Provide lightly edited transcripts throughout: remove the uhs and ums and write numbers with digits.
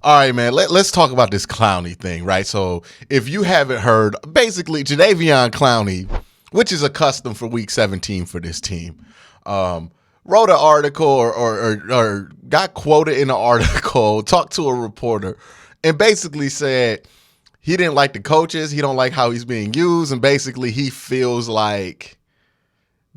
All right, man. Let's talk about this Clowney thing, right? So, if you haven't heard, basically, Jadeveon Clowney, which is a custom for Week 17 for this team, wrote an article or got quoted in an article, talked to a reporter, and basically said he didn't like the coaches, he don't like how he's being used, and basically he feels like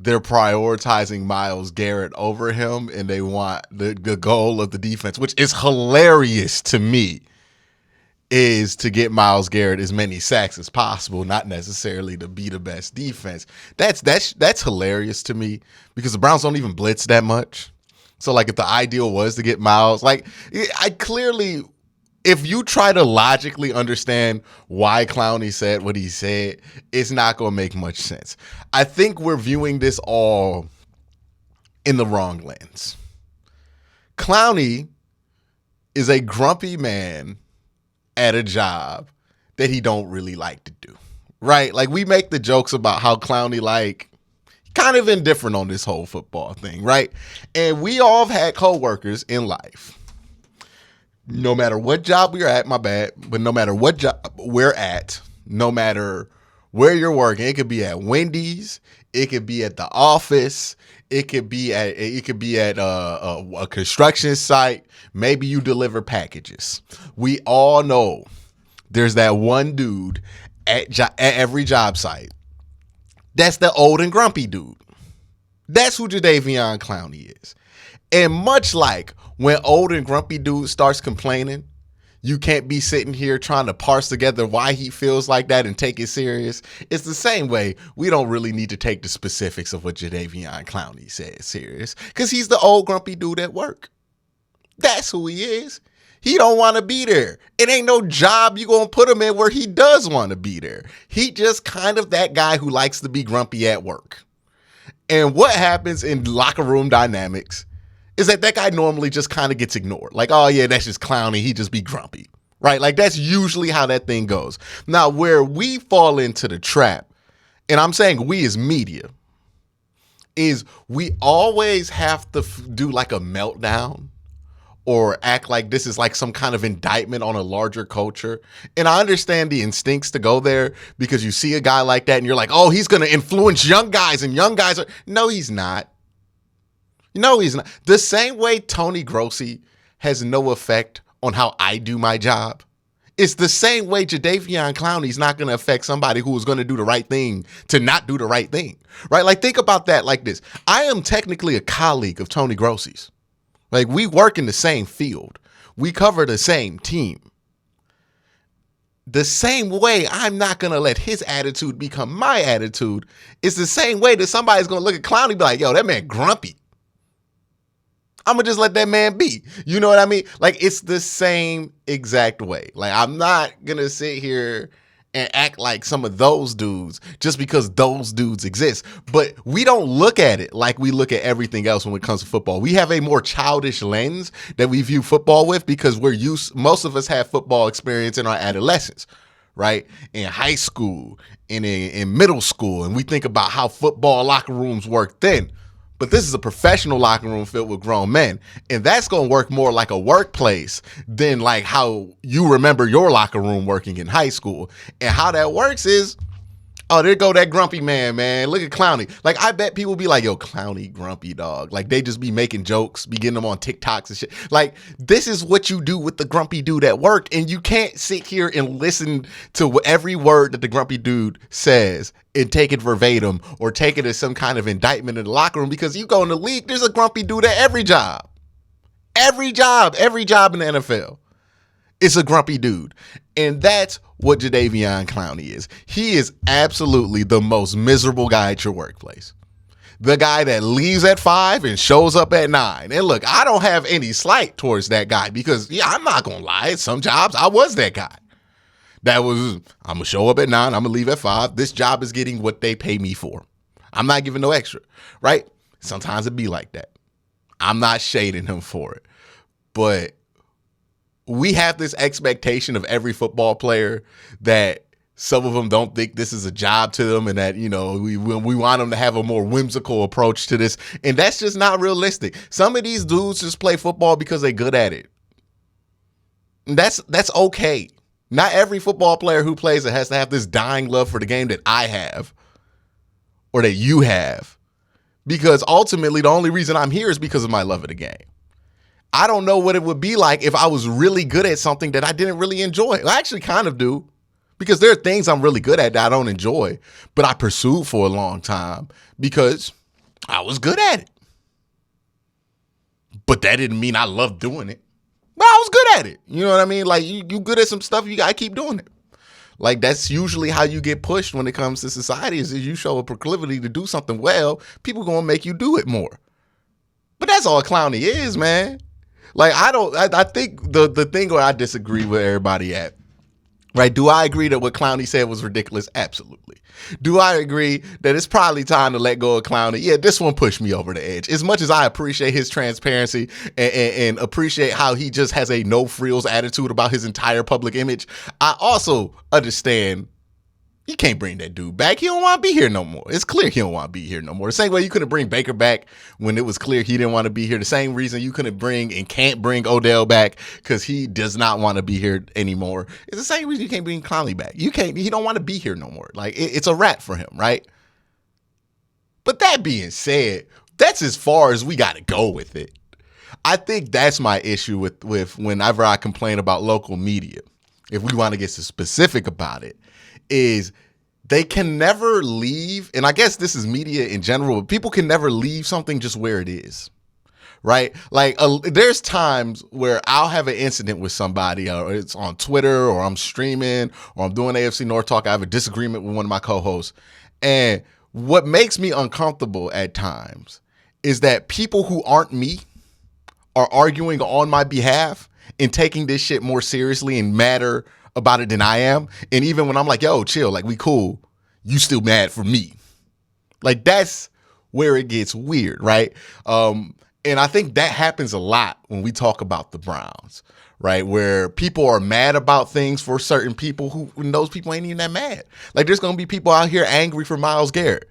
they're prioritizing Myles Garrett over him, and they want the goal of the defense, which is hilarious to me, is to get Myles Garrett as many sacks as possible, not necessarily to be the best defense. That's hilarious to me because the Browns don't even blitz that much. So, like, if the ideal was to get Myles, like, I clearly, if you try to logically understand why Clowney said what he said, it's not going to make much sense. I think we're viewing this all in the wrong lens. Clowney is a grumpy man at a job that he don't really like to do, right? Like, we make the jokes about how Clowney, like, kind of indifferent on this whole football thing, right? And we all have had coworkers in life. No matter what job we're at, but no matter what job we're at, no matter where you're working, it could be at Wendy's, it could be at the office, it could be at a construction site. Maybe you deliver packages. We all know there's that one dude at every job site. That's the old and grumpy dude. That's who Jadeveon Clowney is. And much like when old and grumpy dude starts complaining, you can't be sitting here trying to parse together why he feels like that and take it serious. It's the same way we don't really need to take the specifics of what Jadeveon Clowney said serious, because he's the old grumpy dude at work. That's who he is. He don't want to be there. It ain't no job you going to put him in where he does want to be there. He just kind of that guy who likes to be grumpy at work. And what happens in locker room dynamics is that guy normally just kind of gets ignored. Like, oh yeah, that's just Clowney. He just be grumpy, right? Like, that's usually how that thing goes. Now, where we fall into the trap, and I'm saying we as media, is we always have to do like a meltdown or act like this is like some kind of indictment on a larger culture. And I understand the instincts to go there because you see a guy like that and you're like, oh, he's going to influence young guys, and young guys are, no, he's not. No, he's not. The same way Tony Grossi has no effect on how I do my job, it's the same way Jadeveon Clowney is not going to affect somebody who is going to do the right thing to not do the right thing, right? Like, think about that like this. I am technically a colleague of Tony Grossi's. Like, we work in the same field. We cover the same team. The same way I'm not going to let his attitude become my attitude is the same way that somebody's going to look at Clowney and be like, yo, that man grumpy. I'm going to just let that man be. You know what I mean? Like, it's the same exact way. Like, I'm not going to sit here and act like some of those dudes just because those dudes exist. But we don't look at it like we look at everything else when it comes to football. We have a more childish lens that we view football with because most of us have football experience in our adolescence, right? In high school and in middle school. And we think about how football locker rooms work then. But this is a professional locker room filled with grown men. And that's going to work more like a workplace than like how you remember your locker room working in high school. And how that works is, oh, there go that grumpy man. Look at Clowney. Like, I bet people be like, yo, Clowney grumpy, dog. Like, they just be making jokes, be getting them on TikToks and shit. Like, this is what you do with the grumpy dude at work. And you can't sit here and listen to every word that the grumpy dude says and take it verbatim or take it as some kind of indictment in the locker room, because you go in the league, there's a grumpy dude at every job. Every job in the NFL. It's a grumpy dude. And that's what Jadeveon Clowney is. He is absolutely the most miserable guy at your workplace. The guy that leaves at 5 and shows up at 9. And look, I don't have any slight towards that guy because, yeah, I'm not going to lie. At some jobs, I was that guy. I'm going to show up at 9. I'm going to leave at 5. This job is getting what they pay me for. I'm not giving no extra, right? Sometimes it be like that. I'm not shading him for it. But we have this expectation of every football player that some of them don't think this is a job to them, and that, you know, we want them to have a more whimsical approach to this. And that's just not realistic. Some of these dudes just play football because they're good at it. That's okay. Not every football player who plays it has to have this dying love for the game that I have or that you have. Because ultimately, the only reason I'm here is because of my love of the game. I don't know what it would be like if I was really good at something that I didn't really enjoy. I actually kind of do. Because there are things I'm really good at that I don't enjoy, but I pursued for a long time because I was good at it. But that didn't mean I loved doing it. But I was good at it. You know what I mean? Like, you good at some stuff, you got to keep doing it. Like, that's usually how you get pushed when it comes to society is you show a proclivity to do something well, people going to make you do it more. But that's all Clowney is, man. Like, I think the thing where I disagree with everybody at, right? Do I agree that what Clowney said was ridiculous? Absolutely. Do I agree that it's probably time to let go of Clowney? Yeah, this one pushed me over the edge. As much as I appreciate his transparency and appreciate how he just has a no frills attitude about his entire public image, I also understand you can't bring that dude back. He don't want to be here no more. It's clear he don't want to be here no more. The same way you couldn't bring Baker back when it was clear he didn't want to be here. The same reason you couldn't bring and can't bring Odell back because he does not want to be here anymore. It's the same reason you can't bring Clowney back. He don't want to be here no more. Like, it's a wrap for him, right? But that being said, that's as far as we got to go with it. I think that's my issue with whenever I complain about local media, if we want to get specific about it, is they can never leave, and I guess this is media in general, but people can never leave something just where it is, right? Like, there's times where I'll have an incident with somebody, or it's on Twitter, or I'm streaming, or I'm doing AFC North Talk, I have a disagreement with one of my co-hosts, and what makes me uncomfortable at times is that people who aren't me are arguing on my behalf and taking this shit more seriously and madder about it than I am. And even when I'm like, yo, chill, like, we cool, you still mad for me. Like, that's where it gets weird, right? And I think that happens a lot when we talk about the Browns, right? Where people are mad about things for certain people when those people ain't even that mad. Like, there's going to be people out here angry for Myles Garrett.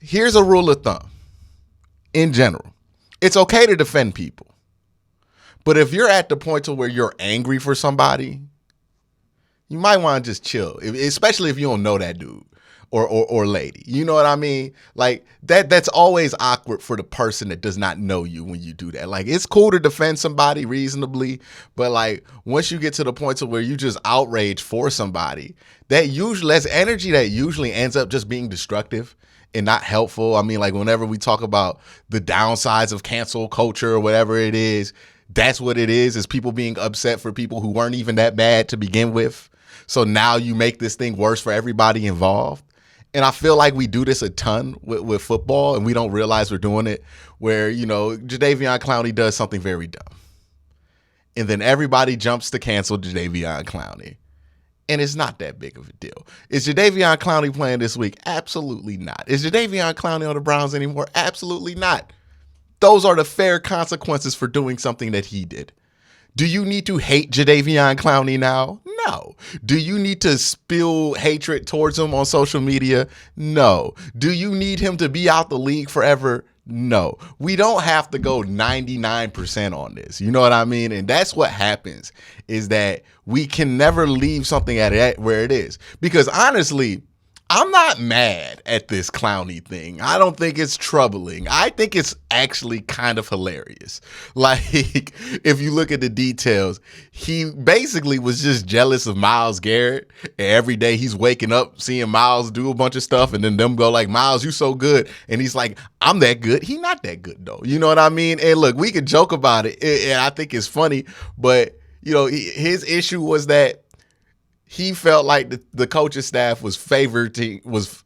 Here's a rule of thumb. In general, it's okay to defend people. But if you're at the point to where you're angry for somebody, you might want to just chill, especially if you don't know that dude or lady. You know what I mean? Like, that's always awkward for the person that does not know you when you do that. Like, it's cool to defend somebody reasonably, but like, once you get to the point to where you just outrage for somebody, that's energy that usually ends up just being destructive and not helpful. I mean, like, whenever we talk about the downsides of cancel culture or whatever it is, that's what it is people being upset for people who weren't even that bad to begin with. So now you make this thing worse for everybody involved. And I feel like we do this a ton with football, and we don't realize we're doing it, where, you know, Jadeveon Clowney does something very dumb. And then everybody jumps to cancel Jadeveon Clowney. And it's not that big of a deal. Is Jadeveon Clowney playing this week? Absolutely not. Is Jadeveon Clowney on the Browns anymore? Absolutely not. Those are the fair consequences for doing something that he did. Do you need to hate Jadeveon Clowney now? No. Do you need to spill hatred towards him on social media? No. Do you need him to be out the league forever? No. We don't have to go 99% on this. You know what I mean? And that's what happens, is that we can never leave something at where it is. Because honestly, I'm not mad at this Clowney thing. I don't think it's troubling. I think it's actually kind of hilarious. Like, if you look at the details, he basically was just jealous of Myles Garrett. And every day he's waking up, seeing Myles do a bunch of stuff, and then them go like, Myles, you so good. And he's like, I'm that good. He not that good, though. You know what I mean? And look, we could joke about it, and I think it's funny. But, you know, his issue was that he felt like the coaching staff was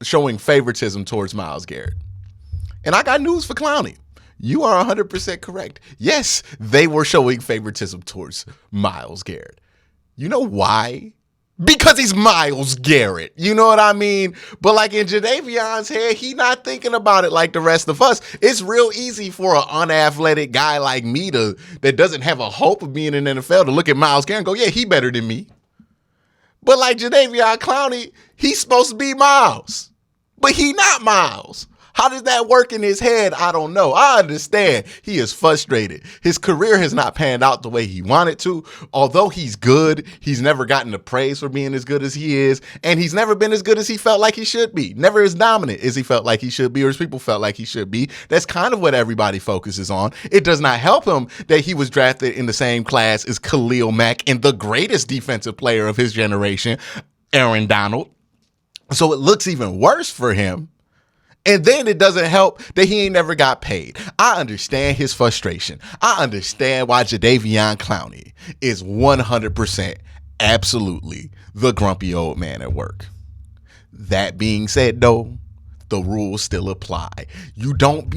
showing favoritism towards Myles Garrett. And I got news for Clowney. You are 100% correct. Yes, they were showing favoritism towards Myles Garrett. You know why? Because he's Myles Garrett. You know what I mean? But like, in Jadeveon's head, he not thinking about it like the rest of us. It's real easy for an unathletic guy like me that doesn't have a hope of being in the NFL to look at Myles Garrett and go, yeah, he better than me. But like Jadeveon Clowney, he's supposed to be Myles. But he not Myles. How does that work in his head? I don't know. I understand he is frustrated. His career has not panned out the way he wanted to. Although he's good, he's never gotten the praise for being as good as he is. And he's never been as good as he felt like he should be. Never as dominant as he felt like he should be or as people felt like he should be. That's kind of what everybody focuses on. It does not help him that he was drafted in the same class as Khalil Mack and the greatest defensive player of his generation, Aaron Donald. So it looks even worse for him. And then it doesn't help that he ain't never got paid. I understand his frustration. I understand why Jadeveon Clowney is 100% absolutely the grumpy old man at work. That being said, though, the rules still apply. You don't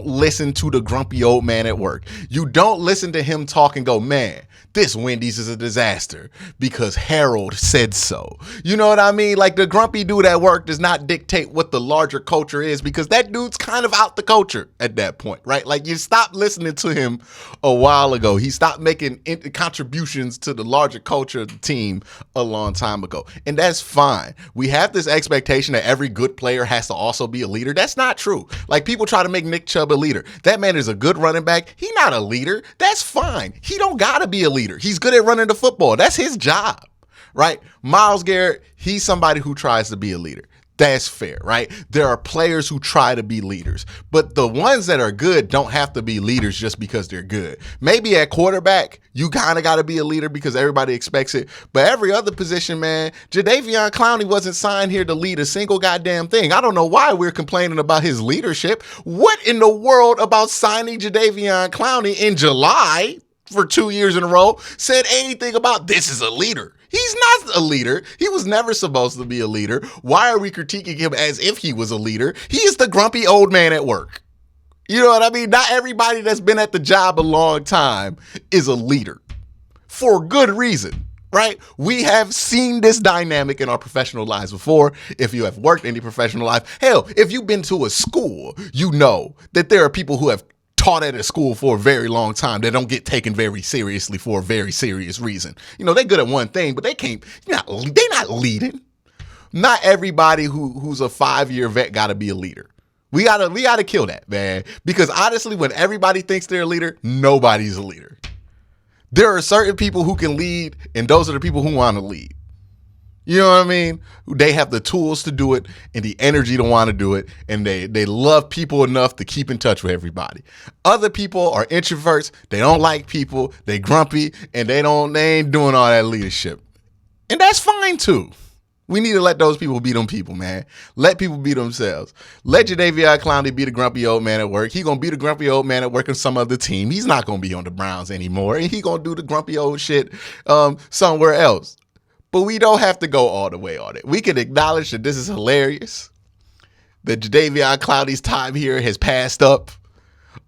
listen to the grumpy old man at work. You don't listen to him talk and go, man, this Wendy's is a disaster because Harold said so. You know what I mean? Like, the grumpy dude at work does not dictate what the larger culture is because that dude's kind of out the culture at that point, right? Like, you stopped listening to him a while ago. He stopped making contributions to the larger culture of the team a long time ago. And that's fine. We have this expectation that every good player has to also be a leader. That's not true. Like, people try to make Nick Chubb a leader. That man is a good running back. He's not a leader. That's fine. He don't gotta be a leader. He's good at running the football. That's his job, right? Myles Garrett, he's somebody who tries to be a leader. That's fair, right? There are players who try to be leaders, but the ones that are good don't have to be leaders just because they're good. Maybe at quarterback, you kind of got to be a leader because everybody expects it. But every other position, man, Jadeveon Clowney wasn't signed here to lead a single goddamn thing. I don't know why we're complaining about his leadership. What in the world about signing Jadeveon Clowney in July for 2 years in a row said anything about this is a leader? He's not a leader. He was never supposed to be a leader. Why are we critiquing him as if he was a leader? He is the grumpy old man at work. You know what I mean? Not everybody that's been at the job a long time is a leader for good reason, right? We have seen this dynamic in our professional lives before. If you have worked in your professional life, hell, if you've been to a school, you know that there are people who have taught at a school for a very long time that don't get taken very seriously for a very serious reason. You know, they're good at one thing, but they're not leading. Not everybody who's a 5-year vet got to be a leader. We gotta kill that, man. Because honestly, when everybody thinks they're a leader, nobody's a leader. There are certain people who can lead, and those are the people who want to lead. You know what I mean? They have the tools to do it and the energy to want to do it, and they love people enough to keep in touch with everybody. Other people are introverts. They don't like people. They grumpy, and they ain't doing all that leadership. And that's fine too. We need to let those people be them people, man. Let people be themselves. Let Jadeveon Clowney be the grumpy old man at work. He gonna be the grumpy old man at work on some other team. He's not gonna be on the Browns anymore, and he gonna do the grumpy old shit somewhere else. But we don't have to go all the way on it. We can acknowledge that this is hilarious, that Jadeveon Clowney's time here has passed up,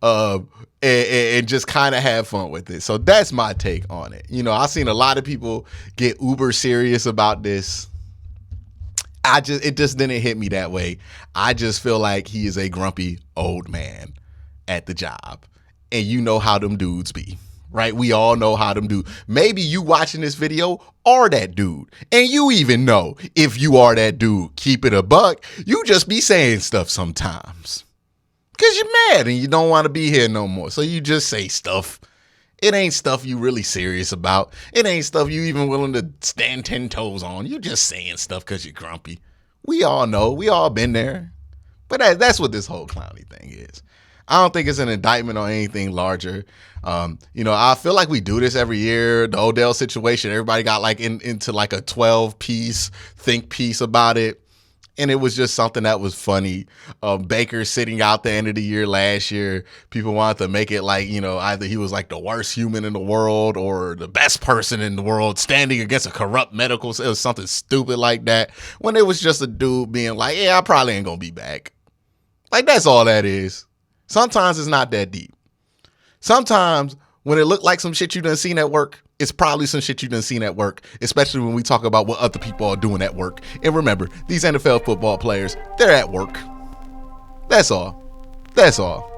and just kind of have fun with it. So that's my take on it. You know, I've seen a lot of people get uber serious about this. It just didn't hit me that way. I just feel like he is a grumpy old man at the job. And you know how them dudes be. Right? We all know how them do. Maybe you watching this video are that dude. And you even know if you are that dude, keep it a buck. You just be saying stuff sometimes. Because you're mad and you don't want to be here no more. So you just say stuff. It ain't stuff you really serious about. It ain't stuff you even willing to stand 10 toes on. You just saying stuff because you're grumpy. We all know. We all been there. But that's what this whole Clowney thing is. I don't think it's an indictment on anything larger. You know, I feel like we do this every year. The Odell situation, everybody got like into like a 12-piece think piece about it. And it was just something that was funny. Baker sitting out the end of the year last year, people wanted to make it like, you know, either he was like the worst human in the world or the best person in the world standing against a corrupt medical. It was something stupid like that. When it was just a dude being like, yeah, I probably ain't gonna be back. Like, that's all that is. Sometimes it's not that deep. Sometimes when it looked like some shit you done seen at work, it's probably some shit you done seen at work, especially when we talk about what other people are doing at work. And remember, these NFL football players, they're at work. That's all. That's all.